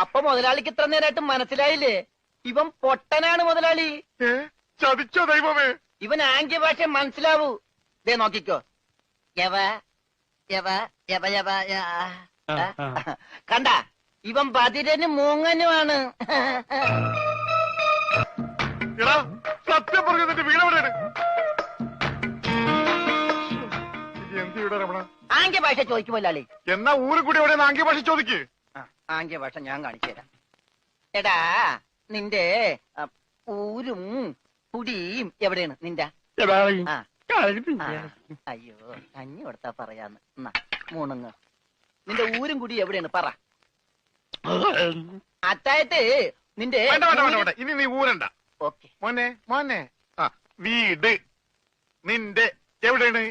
അപ്പൊ മുതലാളിക്ക് ഇത്ര നേരമായിട്ട് മനസ്സിലായില്ലേ? ഇവൻ പൊട്ടനാണ് മുതലാളി. ചതിച്ചോ ദൈവമേ? ഇവൻ ആംഗ്യ ഭാഷ മനസ്സിലാവൂ. ദേ നോക്കിക്കോ. യവ യവ യവ യവ കണ്ട, ഇവൻ ബദിരനും മൂങ്ങനുമാണ്. എടാ സത്യം പറഞ്ഞു, നിന്റെ വീടെവിടെയാണ്? എന്ത് ഇവിടെ രമണ? ആംഗ്യ ഭാഷ ചോദിക്കും മുതലാളി. എന്നാ ഊരും കൂടി എവിടെയെന്ന് ആംഗ്യ ഭാഷ ചോദിക്ക്. ആംഗ്യ ഭാഷ ഞാൻ കാണിച്ചു തരാം. എടാ നിന്റെ ഊരും കുടിയും എവിടെയാണ് നിന്റെ? അയ്യോ കഞ്ഞി കൊടുത്താ പറയാന്ന്. മൂണുങ്ങ്. നിന്റെ ഊരും കുടി എവിടെയാണ് പറ. അത്തായത് നിന്റെ ഇനി നീ ഊരണ്ട. ഓക്കെ മോനെ മോനെ, വീട് നിന്റെ എവിടെയാണ്?